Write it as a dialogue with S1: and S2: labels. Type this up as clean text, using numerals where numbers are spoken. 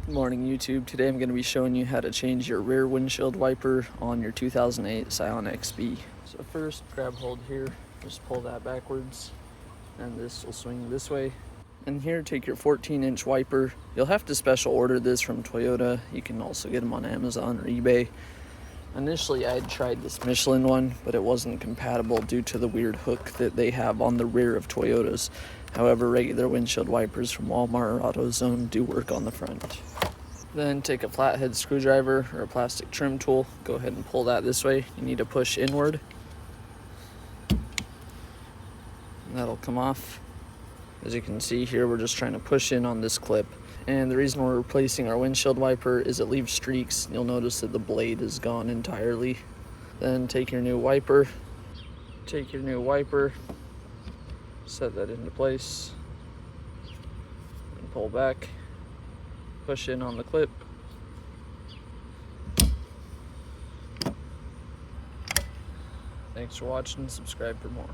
S1: Good morning, YouTube. Today I'm going to be showing you how to change your rear windshield wiper on your 2008 Scion XB. So first, grab hold here, just pull that backwards, and this will swing this way. And here, take your 14-inch wiper. You'll have to special order this from Toyota. You can also get them on Amazon or eBay. Initially, I had tried this Michelin one, but it wasn't compatible due to the weird hook that they have on the rear of Toyotas. However, regular windshield wipers from Walmart or AutoZone do work on the front. Then take a flathead screwdriver or a plastic trim tool. Go ahead and pull that this way. You need to push inward. And that'll come off. As you can see here, we're just trying to push in on this clip. And the reason we're replacing our windshield wiper is it leaves streaks. You'll notice that the blade is gone entirely. Then take your new wiper. Set that into place. And pull back. Push in on the clip. Thanks for watching. Subscribe for more.